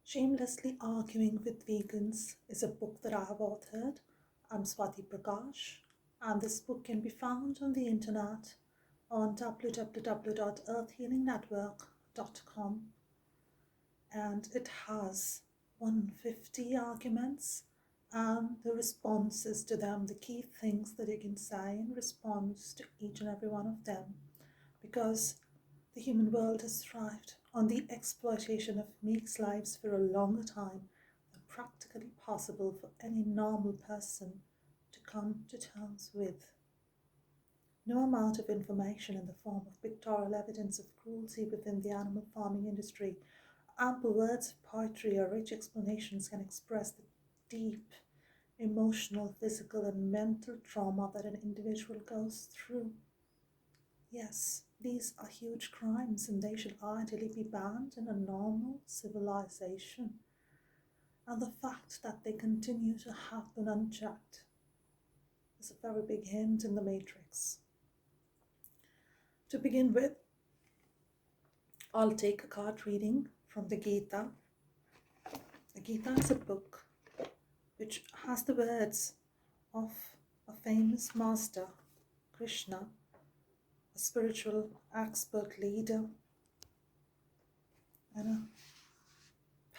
Shamelessly Arguing with Vegans is a book that I have authored. I'm Swati Prakash, and this book can be found on the internet on www.earthhealingnetwork.com, and it has 150 arguments and the responses to them, the key things that you can say in response to each and every one of them, because the human world has thrived on the exploitation of meek slaves for a longer time than practically possible for any normal person to come to terms with. No amount of information in the form of pictorial evidence of cruelty within the animal farming industry, ample words of poetry or rich explanations can express the deep emotional, physical, and mental trauma that an individual goes through. Yes, these are huge crimes and they should ideally be banned in a normal civilization. And the fact that they continue to happen unchecked is a very big hint in the Matrix. To begin with, I'll take a card reading from the Gita. The Gita is a book which has the words of a famous master, Krishna, a spiritual expert leader, and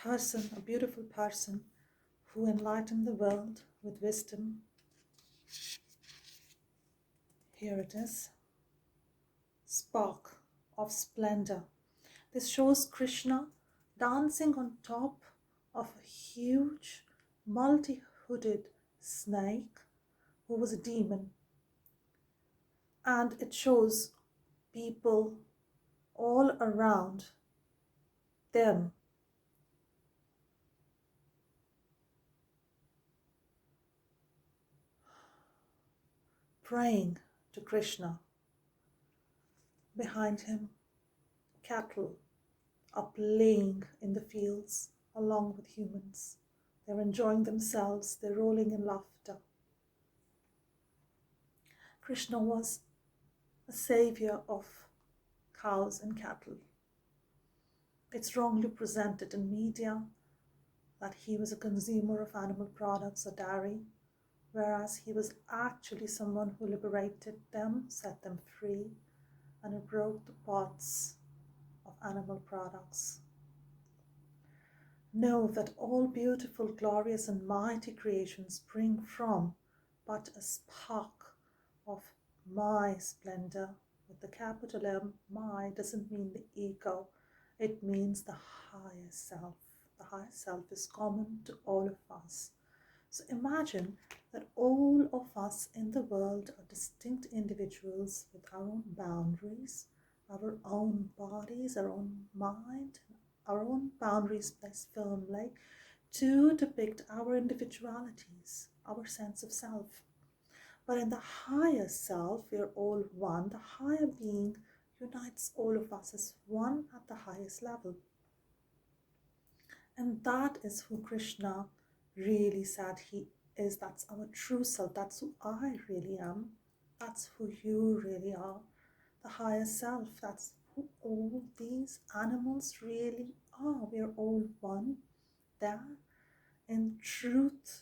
a beautiful person who enlightened the world with wisdom. Here it is. Spark of splendor. This shows Krishna dancing on top of a huge, multi-hooded snake who was a demon. And it shows people all around them praying to Krishna. Behind him, cattle are playing in the fields along with humans. They're enjoying themselves, they're rolling in laughter. Krishna was a savior of cows and cattle. It's wrongly presented in media that he was a consumer of animal products or dairy, whereas he was actually someone who liberated them, set them free, and who broke the pots of animal products. Know that all beautiful, glorious, and mighty creations spring from but a spark of my splendor. With the capital M, my doesn't mean the ego, it means the higher self. The higher self is common to all of us. So imagine that all of us in the world are distinct individuals with our own boundaries, our own bodies, our own mind, our own boundaries placed firmly to depict our individualities, our sense of self. But in the higher self, we are all one. The higher being unites all of us as one at the highest level. And that is who Krishna really said he is. That's our true self. That's who I really am. That's who you really are. The higher self. That's who all these animals really are. We are all one there. In truth,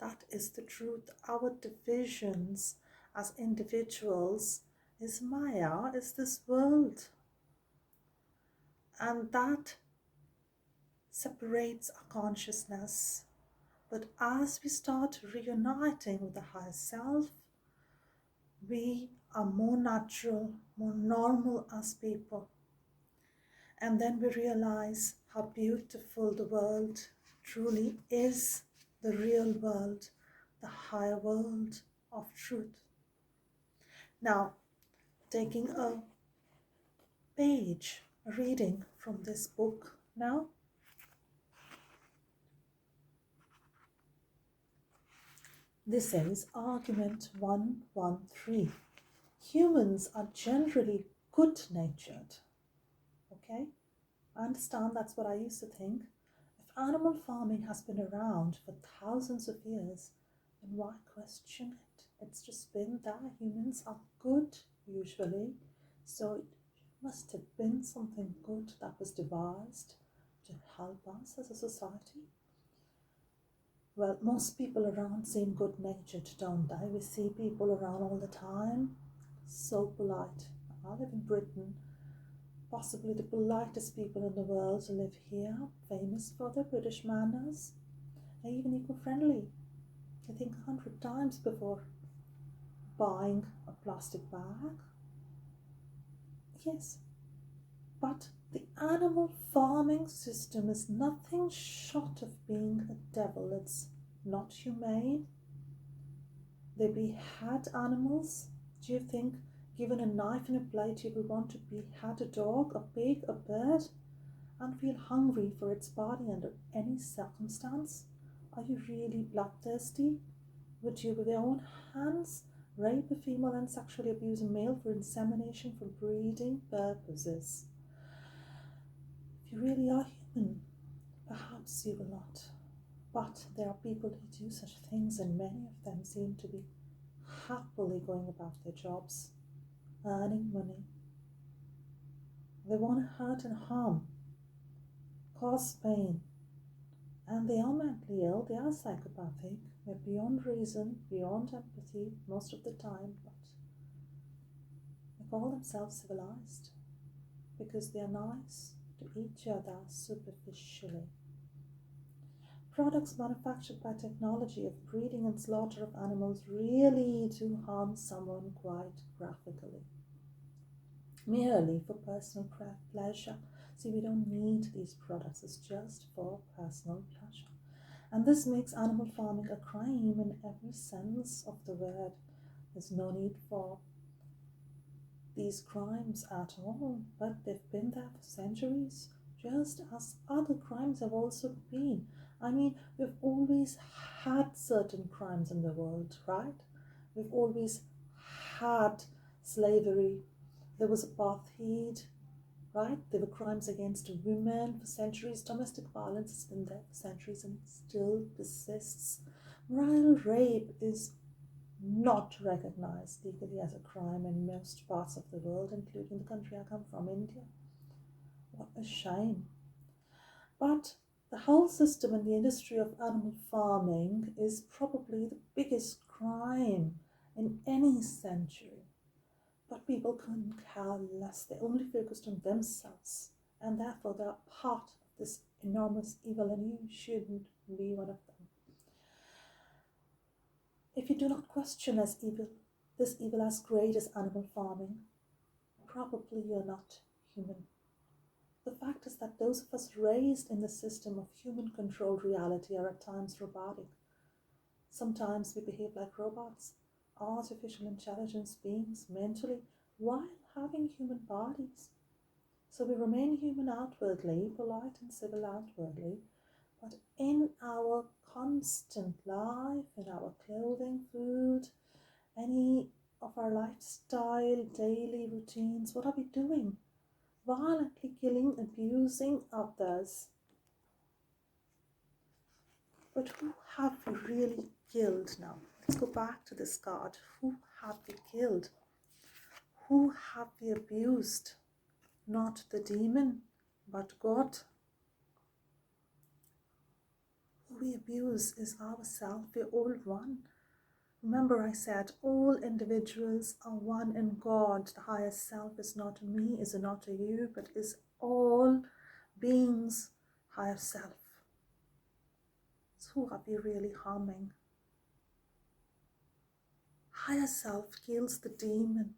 that is the truth. Our divisions as individuals is Maya, is this world. And that separates our consciousness. But as we start reuniting with the higher self, we are more natural, more normal as people. And then we realize how beautiful the world truly is, the real world, the higher world of truth. Now, taking a page, a reading from this book now. This is argument 113. Humans are generally good-natured. Okay? I understand that's what I used to think. If animal farming has been around for thousands of years, then why question it? It's just been that humans are good, usually. So it must have been something good that was devised to help us as a society? Well, most people around seem good-natured, don't they? We see people around all the time, so polite. I live in Britain, possibly the politest people in the world to live here, famous for their British manners, and even eco-friendly. I think 100 times before buying a plastic bag. Yes, but the animal farming system is nothing short of being a devil. It's not humane. They behead animals. Do you think, given a knife and a plate, you will want to behead a dog, a pig, a bird, and feel hungry for its body under any circumstance? Are you really bloodthirsty? Would you, with your own hands, rape a female and sexually abuse a male for insemination for breeding purposes? If you really are human, perhaps you will not. But there are people who do such things, and many of them seem to be happily going about their jobs, earning money. They want to hurt and harm, cause pain, and they are mentally ill, they are psychopathic, they're beyond reason, beyond empathy most of the time, but they call themselves civilized because they are nice to each other superficially. Products manufactured by technology of breeding and slaughter of animals really do harm someone quite graphically, merely for personal pleasure. See, we don't need these products, it's just for personal pleasure. And this makes animal farming a crime in every sense of the word. There's no need for these crimes at all, but they've been there for centuries, just as other crimes have also been. I mean, we've always had certain crimes in the world, right? We've always had slavery. There was apartheid, right? There were crimes against women for centuries. Domestic violence has been there for centuries and still persists. Marital rape is not recognized legally as a crime in most parts of the world, including the country I come from, India. What a shame. But the whole system and the industry of animal farming is probably the biggest crime in any century. But people couldn't care less. They're only focused on themselves, and therefore they're part of this enormous evil, and you shouldn't be one of them. If you do not question this evil as great as animal farming, probably you're not human. The fact is that those of us raised in the system of human-controlled reality are at times robotic. Sometimes we behave like robots, artificial intelligence beings mentally, while having human bodies. So we remain human outwardly, polite and civil outwardly, but in our constant life, in our clothing, food, any of our lifestyle, daily routines, what are we doing? Violently killing, abusing others. But who have we really killed now? Let's go back to this card. Who have we killed? Who have we abused? Not the demon, but God. Who we abuse is ourselves. We're all one. Remember I said all individuals are one in God. The highest self is not a me, is not a you, but is all beings' higher self. So who are we really harming? Higher self kills the demon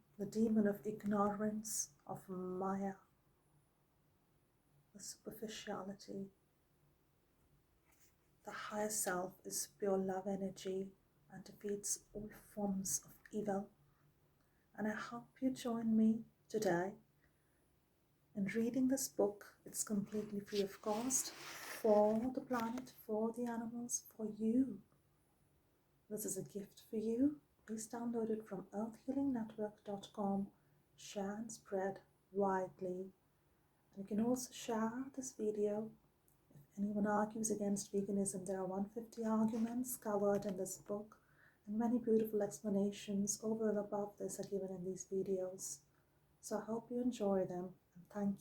of ignorance, of Maya, the superficiality. The higher self is pure love energy and defeats all forms of evil. And I hope you join me today in reading this book. It's completely free of cost, for the planet, for the animals, for you. This is a gift for you. Please download it from earthhealingnetwork.com. Share and spread widely. And you can also share this video. If anyone argues against veganism, there are 150 arguments covered in this book, and many beautiful explanations over and above this are given in these videos. So I hope you enjoy them, and thank you.